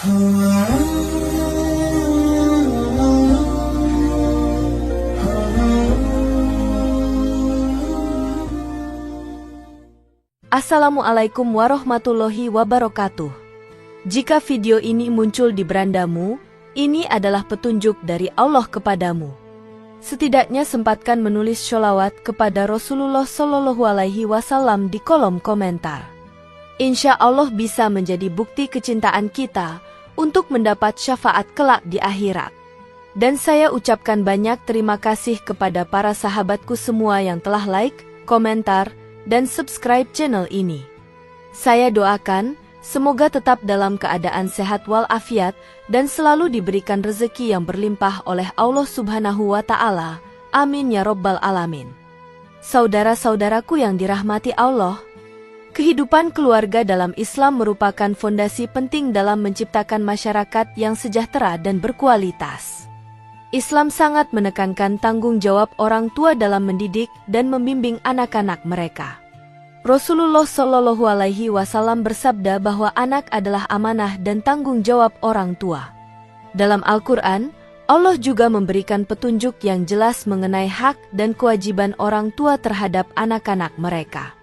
Assalamualaikum warahmatullahi wabarakatuh. Jika video ini muncul di berandamu, ini adalah petunjuk dari Allah kepadamu. Setidaknya sempatkan menulis sholawat kepada Rasulullah Shallallahu Alaihi Wasallam di kolom komentar. Insya Allah bisa menjadi bukti kecintaan kita untuk mendapat syafaat kelak di akhirat. Dan saya ucapkan banyak terima kasih kepada para sahabatku semua yang telah like, komentar, dan subscribe channel ini. Saya doakan, semoga tetap dalam keadaan sehat walafiat dan selalu diberikan rezeki yang berlimpah oleh Allah Subhanahu wa Ta'ala. Amin ya Rabbal Alamin. Saudara-saudaraku yang dirahmati Allah, kehidupan keluarga dalam Islam merupakan fondasi penting dalam menciptakan masyarakat yang sejahtera dan berkualitas. Islam sangat menekankan tanggung jawab orang tua dalam mendidik dan membimbing anak-anak mereka. Rasulullah Shallallahu Alaihi Wasallam bersabda bahwa anak adalah amanah dan tanggung jawab orang tua. Dalam Al-Quran, Allah juga memberikan petunjuk yang jelas mengenai hak dan kewajiban orang tua terhadap anak-anak mereka.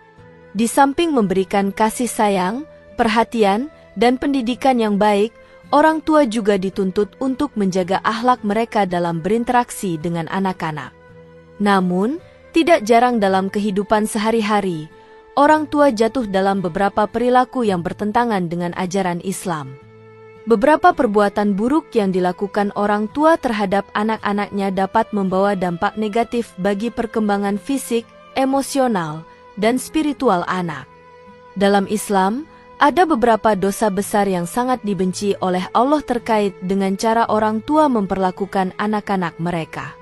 Di samping memberikan kasih sayang, perhatian, dan pendidikan yang baik, orang tua juga dituntut untuk menjaga akhlak mereka dalam berinteraksi dengan anak-anak. Namun, tidak jarang dalam kehidupan sehari-hari, orang tua jatuh dalam beberapa perilaku yang bertentangan dengan ajaran Islam. Beberapa perbuatan buruk yang dilakukan orang tua terhadap anak-anaknya dapat membawa dampak negatif bagi perkembangan fisik, emosional, dan spiritual anak. Dalam Islam, ada beberapa dosa besar yang sangat dibenci oleh Allah terkait dengan cara orang tua memperlakukan anak-anak mereka.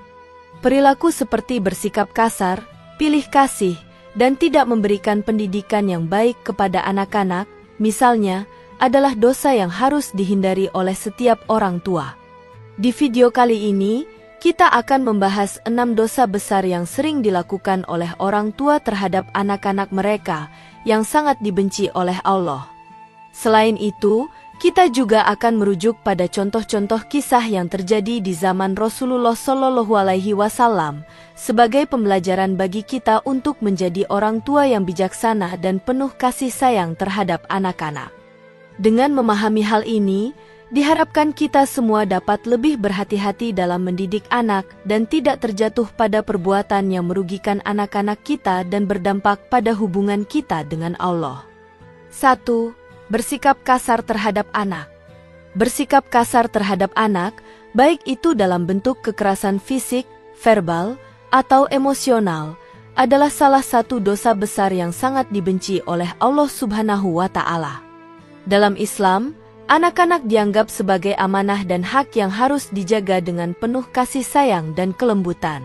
Perilaku seperti bersikap kasar, pilih kasih, dan tidak memberikan pendidikan yang baik kepada anak-anak, misalnya, adalah dosa yang harus dihindari oleh setiap orang tua. Di video kali ini, kita akan membahas 6 dosa besar yang sering dilakukan oleh orang tua terhadap anak-anak mereka yang sangat dibenci oleh Allah. Selain itu, kita juga akan merujuk pada contoh-contoh kisah yang terjadi di zaman Rasulullah Shallallahu Alaihi Wasallam sebagai pembelajaran bagi kita untuk menjadi orang tua yang bijaksana dan penuh kasih sayang terhadap anak-anak. Dengan memahami hal ini, diharapkan kita semua dapat lebih berhati-hati dalam mendidik anak dan tidak terjatuh pada perbuatan yang merugikan anak-anak kita dan berdampak pada hubungan kita dengan Allah. 1. Bersikap kasar terhadap anak. Bersikap kasar terhadap anak, baik itu dalam bentuk kekerasan fisik, verbal, atau emosional, adalah salah satu dosa besar yang sangat dibenci oleh Allah Subhanahu wa Ta'ala. Dalam Islam, anak-anak dianggap sebagai amanah dan hak yang harus dijaga dengan penuh kasih sayang dan kelembutan.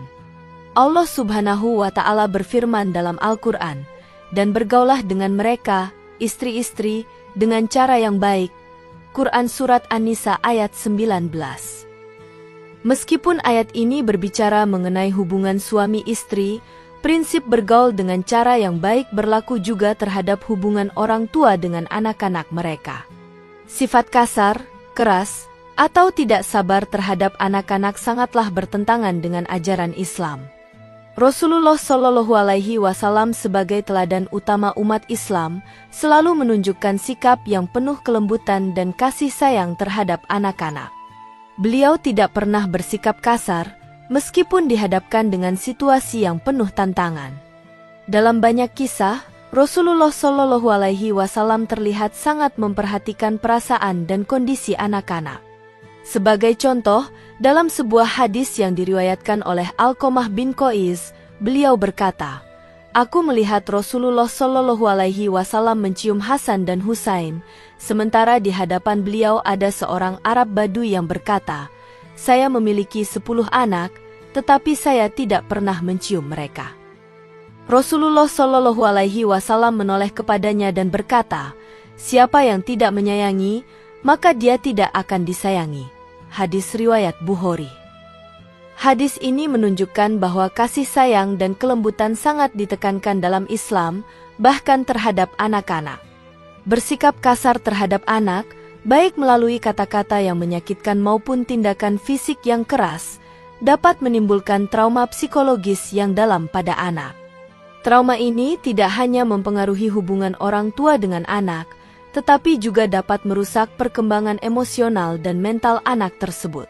Allah Subhanahu wa Ta'ala berfirman dalam Al-Quran, "Dan bergaulah dengan mereka, istri-istri, dengan cara yang baik." Quran Surat An-Nisa ayat 19. Meskipun ayat ini berbicara mengenai hubungan suami istri, prinsip bergaul dengan cara yang baik berlaku juga terhadap hubungan orang tua dengan anak-anak mereka. Sifat kasar, keras, atau tidak sabar terhadap anak-anak sangatlah bertentangan dengan ajaran Islam. Rasulullah Shallallahu Alaihi Wasallam sebagai teladan utama umat Islam selalu menunjukkan sikap yang penuh kelembutan dan kasih sayang terhadap anak-anak. Beliau tidak pernah bersikap kasar, meskipun dihadapkan dengan situasi yang penuh tantangan. Dalam banyak kisah, Rasulullah Shallallahu Alaihi Wasallam terlihat sangat memperhatikan perasaan dan kondisi anak-anak. Sebagai contoh, dalam sebuah hadis yang diriwayatkan oleh Alqamah bin Qais, beliau berkata, "Aku melihat Rasulullah Shallallahu Alaihi Wasallam mencium Hasan dan Husain, sementara di hadapan beliau ada seorang Arab Badui yang berkata, 'Saya memiliki 10 anak, tetapi saya tidak pernah mencium mereka.'" Rasulullah Shallallahu Alaihi Wasallam menoleh kepadanya dan berkata, "Siapa yang tidak menyayangi, maka dia tidak akan disayangi." Hadis riwayat Bukhari. Hadis ini menunjukkan bahwa kasih sayang dan kelembutan sangat ditekankan dalam Islam, bahkan terhadap anak-anak. Bersikap kasar terhadap anak baik melalui kata-kata yang menyakitkan maupun tindakan fisik yang keras, dapat menimbulkan trauma psikologis yang dalam pada anak. Trauma ini tidak hanya mempengaruhi hubungan orang tua dengan anak, tetapi juga dapat merusak perkembangan emosional dan mental anak tersebut.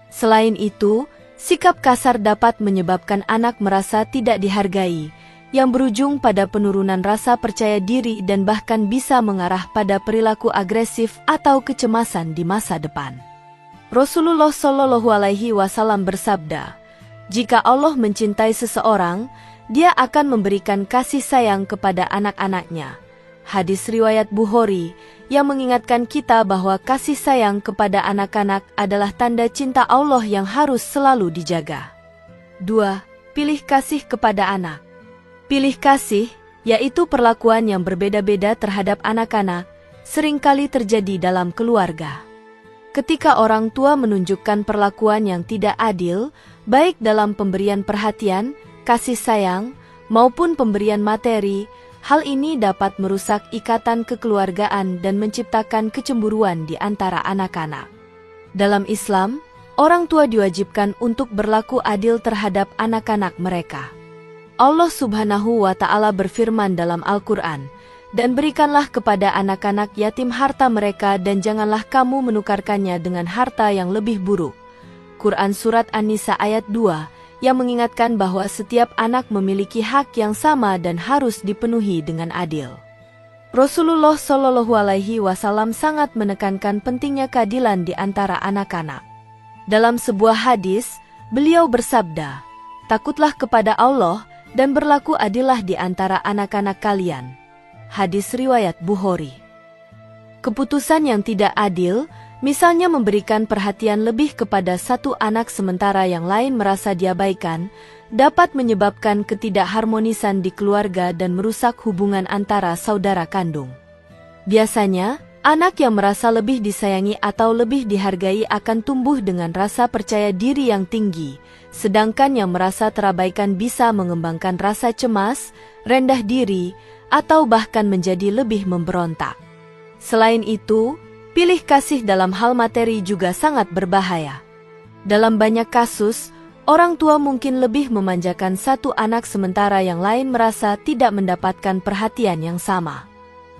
Selain itu, sikap kasar dapat menyebabkan anak merasa tidak dihargai, yang berujung pada penurunan rasa percaya diri dan bahkan bisa mengarah pada perilaku agresif atau kecemasan di masa depan. Rasulullah Shallallahu Alaihi Wasallam bersabda, "Jika Allah mencintai seseorang, Dia akan memberikan kasih sayang kepada anak-anaknya." Hadis riwayat Bukhari yang mengingatkan kita bahwa kasih sayang kepada anak-anak adalah tanda cinta Allah yang harus selalu dijaga. 2. Pilih kasih kepada anak. Pilih kasih, yaitu perlakuan yang berbeda-beda terhadap anak-anak, seringkali terjadi dalam keluarga. Ketika orang tua menunjukkan perlakuan yang tidak adil, baik dalam pemberian perhatian, kasih sayang, maupun pemberian materi, hal ini dapat merusak ikatan kekeluargaan dan menciptakan kecemburuan di antara anak-anak. Dalam Islam, orang tua diwajibkan untuk berlaku adil terhadap anak-anak mereka. Allah Subhanahu wa Ta'ala berfirman dalam Al-Quran, "Dan berikanlah kepada anak-anak yatim harta mereka dan janganlah kamu menukarkannya dengan harta yang lebih buruk." Quran Surat An-Nisa ayat 2, yang mengingatkan bahwa setiap anak memiliki hak yang sama dan harus dipenuhi dengan adil. Rasulullah Shallallahu Alaihi Wasallam sangat menekankan pentingnya keadilan di antara anak-anak. Dalam sebuah hadis, beliau bersabda, "Takutlah kepada Allah dan berlaku adillah di antara anak-anak kalian." Hadis riwayat Bukhari. Keputusan yang tidak adil, misalnya memberikan perhatian lebih kepada satu anak sementara yang lain merasa diabaikan, dapat menyebabkan ketidakharmonisan di keluarga dan merusak hubungan antara saudara kandung. Biasanya, anak yang merasa lebih disayangi atau lebih dihargai akan tumbuh dengan rasa percaya diri yang tinggi, sedangkan yang merasa terabaikan bisa mengembangkan rasa cemas, rendah diri, atau bahkan menjadi lebih memberontak. Selain itu, pilih kasih dalam hal materi juga sangat berbahaya. Dalam banyak kasus, orang tua mungkin lebih memanjakan satu anak sementara yang lain merasa tidak mendapatkan perhatian yang sama.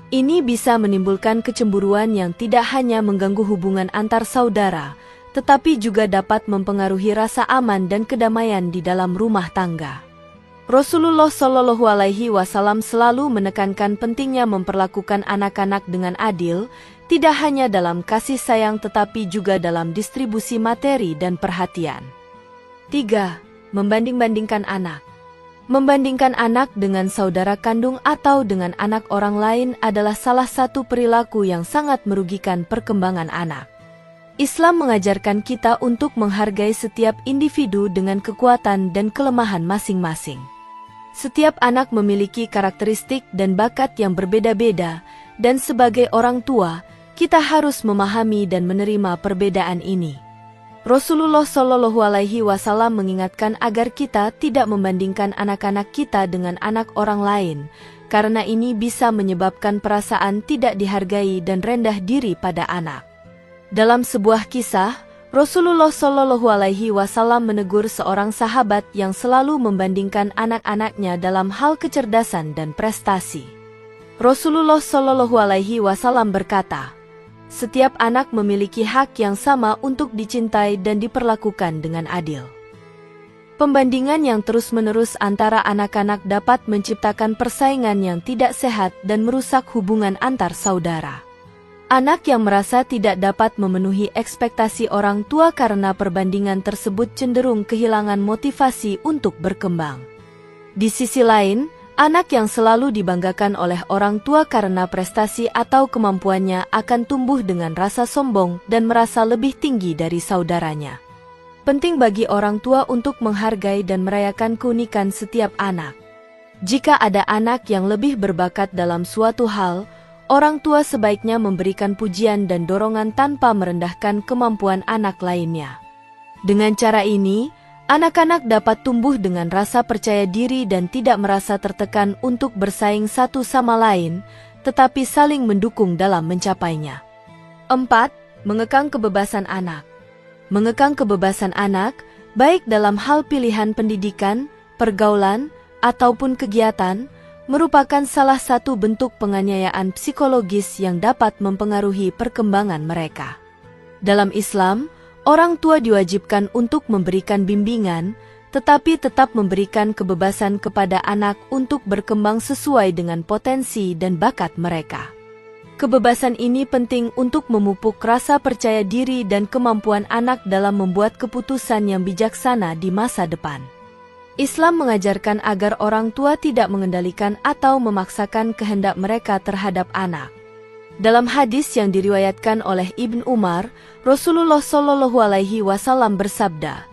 Ini bisa menimbulkan kecemburuan yang tidak hanya mengganggu hubungan antar saudara, tetapi juga dapat mempengaruhi rasa aman dan kedamaian di dalam rumah tangga. Rasulullah Shallallahu Alaihi Wasallam selalu menekankan pentingnya memperlakukan anak-anak dengan adil, tidak hanya dalam kasih sayang tetapi juga dalam distribusi materi dan perhatian. 3. Membanding-bandingkan anak. Membandingkan anak dengan saudara kandung atau dengan anak orang lain adalah salah satu perilaku yang sangat merugikan perkembangan anak. Islam mengajarkan kita untuk menghargai setiap individu dengan kekuatan dan kelemahan masing-masing. Setiap anak memiliki karakteristik dan bakat yang berbeda-beda, dan sebagai orang tua, kita harus memahami dan menerima perbedaan ini. Rasulullah Shallallahu Alaihi Wasallam mengingatkan agar kita tidak membandingkan anak-anak kita dengan anak orang lain, karena ini bisa menyebabkan perasaan tidak dihargai dan rendah diri pada anak. Dalam sebuah kisah, Rasulullah Shallallahu Alaihi Wasallam menegur seorang sahabat yang selalu membandingkan anak-anaknya dalam hal kecerdasan dan prestasi. Rasulullah Shallallahu Alaihi Wasallam berkata, "Setiap anak memiliki hak yang sama untuk dicintai dan diperlakukan dengan adil." Pembandingan yang terus-menerus antara anak-anak dapat menciptakan persaingan yang tidak sehat dan merusak hubungan antar saudara. Anak yang merasa tidak dapat memenuhi ekspektasi orang tua karena perbandingan tersebut cenderung kehilangan motivasi untuk berkembang. Di sisi lain, anak yang selalu dibanggakan oleh orang tua karena prestasi atau kemampuannya akan tumbuh dengan rasa sombong dan merasa lebih tinggi dari saudaranya. Penting bagi orang tua untuk menghargai dan merayakan keunikan setiap anak. Jika ada anak yang lebih berbakat dalam suatu hal, orang tua sebaiknya memberikan pujian dan dorongan tanpa merendahkan kemampuan anak lainnya. Dengan cara ini, anak-anak dapat tumbuh dengan rasa percaya diri dan tidak merasa tertekan untuk bersaing satu sama lain, tetapi saling mendukung dalam mencapainya. 4. 4. Mengekang kebebasan anak. Mengekang kebebasan anak, baik dalam hal pilihan pendidikan, pergaulan, ataupun kegiatan, merupakan salah satu bentuk penganiayaan psikologis yang dapat mempengaruhi perkembangan mereka. Dalam Islam, orang tua diwajibkan untuk memberikan bimbingan, tetapi tetap memberikan kebebasan kepada anak untuk berkembang sesuai dengan potensi dan bakat mereka. Kebebasan ini penting untuk memupuk rasa percaya diri dan kemampuan anak dalam membuat keputusan yang bijaksana di masa depan. Islam mengajarkan agar orang tua tidak mengendalikan atau memaksakan kehendak mereka terhadap anak. Dalam hadis yang diriwayatkan oleh Ibn Umar, Rasulullah Shallallahu Alaihi Wasallam bersabda,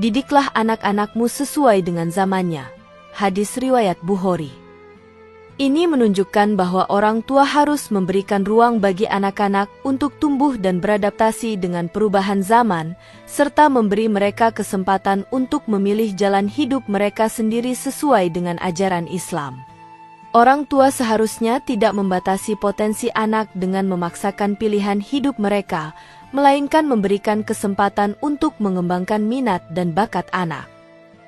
"Didiklah anak-anakmu sesuai dengan zamannya." Hadis riwayat Bukhari. Ini menunjukkan bahwa orang tua harus memberikan ruang bagi anak-anak untuk tumbuh dan beradaptasi dengan perubahan zaman, serta memberi mereka kesempatan untuk memilih jalan hidup mereka sendiri sesuai dengan ajaran Islam. Orang tua seharusnya tidak membatasi potensi anak dengan memaksakan pilihan hidup mereka, melainkan memberikan kesempatan untuk mengembangkan minat dan bakat anak.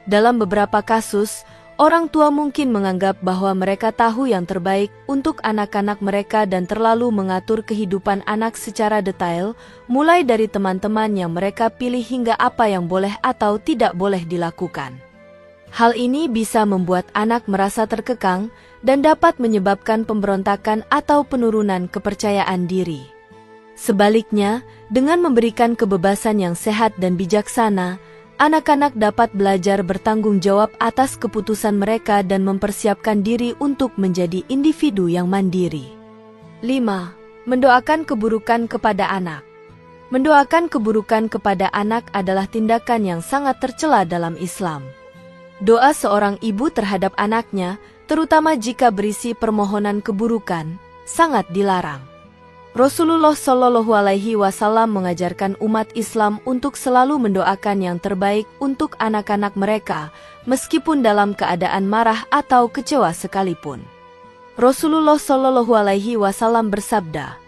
Dalam beberapa kasus, orang tua mungkin menganggap bahwa mereka tahu yang terbaik untuk anak-anak mereka dan terlalu mengatur kehidupan anak secara detail, mulai dari teman-teman yang mereka pilih hingga apa yang boleh atau tidak boleh dilakukan. Hal ini bisa membuat anak merasa terkekang dan dapat menyebabkan pemberontakan atau penurunan kepercayaan diri. Sebaliknya, dengan memberikan kebebasan yang sehat dan bijaksana, anak-anak dapat belajar bertanggung jawab atas keputusan mereka dan mempersiapkan diri untuk menjadi individu yang mandiri. 5. Mendoakan keburukan kepada anak. Mendoakan keburukan kepada anak adalah tindakan yang sangat tercela dalam Islam. Doa seorang ibu terhadap anaknya, terutama jika berisi permohonan keburukan, sangat dilarang. Rasulullah Shallallahu Alaihi Wasallam mengajarkan umat Islam untuk selalu mendoakan yang terbaik untuk anak-anak mereka, meskipun dalam keadaan marah atau kecewa sekalipun. Rasulullah Shallallahu Alaihi Wasallam bersabda,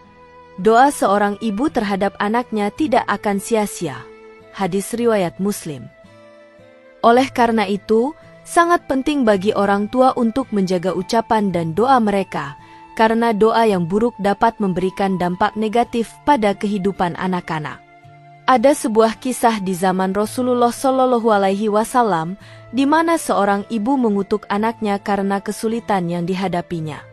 "Doa seorang ibu terhadap anaknya tidak akan sia-sia." Hadis riwayat Muslim. Oleh karena itu, sangat penting bagi orang tua untuk menjaga ucapan dan doa mereka, karena doa yang buruk dapat memberikan dampak negatif pada kehidupan anak-anak. Ada sebuah kisah di zaman Rasulullah Shallallahu Alaihi Wasallam, di mana seorang ibu mengutuk anaknya karena kesulitan yang dihadapinya.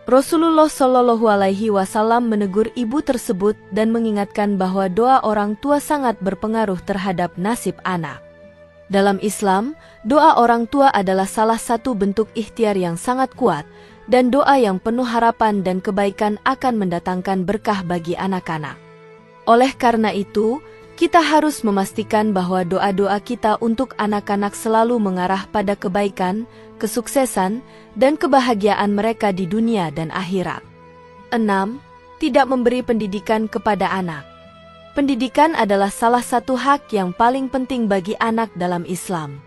Rasulullah Shallallahu Alaihi Wasallam menegur ibu tersebut dan mengingatkan bahwa doa orang tua sangat berpengaruh terhadap nasib anak. Dalam Islam, doa orang tua adalah salah satu bentuk ikhtiar yang sangat kuat, dan doa yang penuh harapan dan kebaikan akan mendatangkan berkah bagi anak-anak. Oleh karena itu, kita harus memastikan bahwa doa-doa kita untuk anak-anak selalu mengarah pada kebaikan, kesuksesan, dan kebahagiaan mereka di dunia dan akhirat. 6. Tidak memberi pendidikan kepada anak. Pendidikan adalah salah satu hak yang paling penting bagi anak dalam Islam.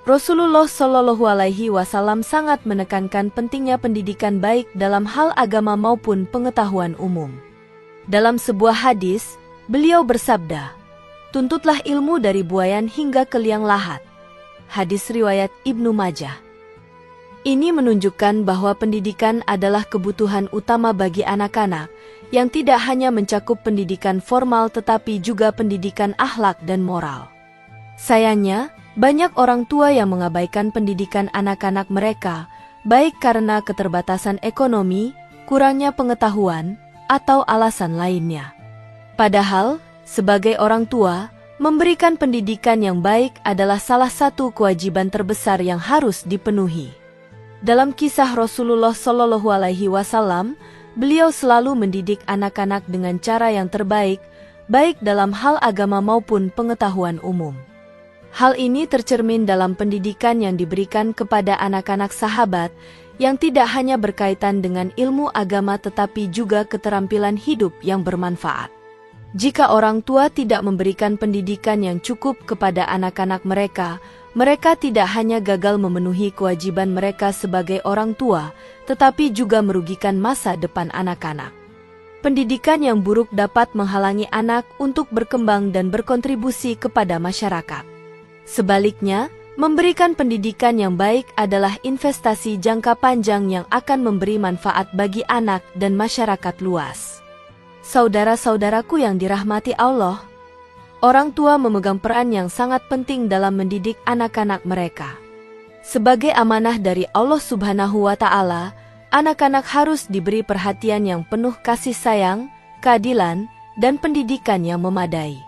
Rasulullah Shallallahu Alaihi Wasallam sangat menekankan pentingnya pendidikan baik dalam hal agama maupun pengetahuan umum. Dalam sebuah hadis, beliau bersabda, "Tuntutlah ilmu dari buayan hingga ke liang lahat." Hadis riwayat Ibnu Majah. Ini menunjukkan bahwa pendidikan adalah kebutuhan utama bagi anak-anak, yang tidak hanya mencakup pendidikan formal tetapi juga pendidikan akhlak dan moral. Sayangnya, banyak orang tua yang mengabaikan pendidikan anak-anak mereka, baik karena keterbatasan ekonomi, kurangnya pengetahuan, atau alasan lainnya. Padahal, sebagai orang tua, memberikan pendidikan yang baik adalah salah satu kewajiban terbesar yang harus dipenuhi. Dalam kisah Rasulullah Shallallahu Alaihi Wasallam, beliau selalu mendidik anak-anak dengan cara yang terbaik, baik dalam hal agama maupun pengetahuan umum. Hal ini tercermin dalam pendidikan yang diberikan kepada anak-anak sahabat, yang tidak hanya berkaitan dengan ilmu agama tetapi juga keterampilan hidup yang bermanfaat. Jika orang tua tidak memberikan pendidikan yang cukup kepada anak-anak mereka, mereka tidak hanya gagal memenuhi kewajiban mereka sebagai orang tua, tetapi juga merugikan masa depan anak-anak. Pendidikan yang buruk dapat menghalangi anak untuk berkembang dan berkontribusi kepada masyarakat. Sebaliknya, memberikan pendidikan yang baik adalah investasi jangka panjang yang akan memberi manfaat bagi anak dan masyarakat luas. Saudara-saudaraku yang dirahmati Allah, orang tua memegang peran yang sangat penting dalam mendidik anak-anak mereka. Sebagai amanah dari Allah Subhanahu wa Ta'ala, anak-anak harus diberi perhatian yang penuh kasih sayang, keadilan, dan pendidikan yang memadai.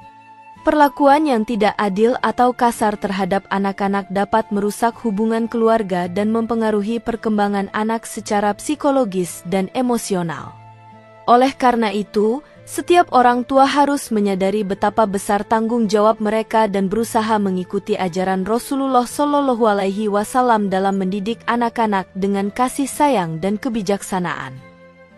Perlakuan yang tidak adil atau kasar terhadap anak-anak dapat merusak hubungan keluarga dan mempengaruhi perkembangan anak secara psikologis dan emosional. Oleh karena itu, setiap orang tua harus menyadari betapa besar tanggung jawab mereka dan berusaha mengikuti ajaran Rasulullah Shallallahu Alaihi Wasallam dalam mendidik anak-anak dengan kasih sayang dan kebijaksanaan.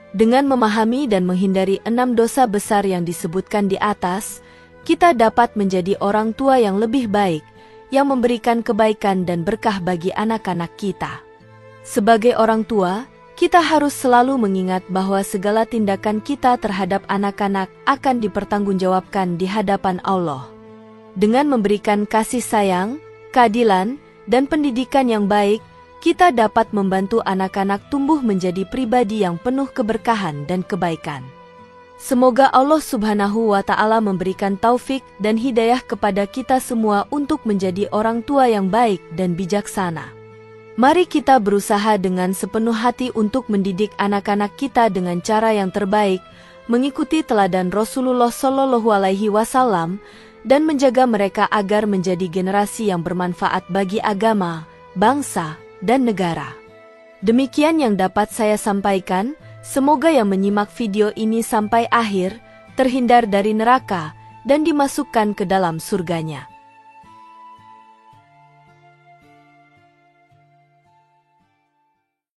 Dengan memahami dan menghindari 6 dosa besar yang disebutkan di atas, kita dapat menjadi orang tua yang lebih baik, yang memberikan kebaikan dan berkah bagi anak-anak kita. Sebagai orang tua, kita harus selalu mengingat bahwa segala tindakan kita terhadap anak-anak akan dipertanggungjawabkan di hadapan Allah. Dengan memberikan kasih sayang, keadilan, dan pendidikan yang baik, kita dapat membantu anak-anak tumbuh menjadi pribadi yang penuh keberkahan dan kebaikan. Semoga Allah Subhanahu wa Ta'ala memberikan taufik dan hidayah kepada kita semua untuk menjadi orang tua yang baik dan bijaksana. Mari kita berusaha dengan sepenuh hati untuk mendidik anak-anak kita dengan cara yang terbaik, mengikuti teladan Rasulullah Shallallahu Alaihi Wasallam, dan menjaga mereka agar menjadi generasi yang bermanfaat bagi agama, bangsa, dan negara. Demikian yang dapat saya sampaikan. Semoga yang menyimak video ini sampai akhir terhindar dari neraka dan dimasukkan ke dalam surganya.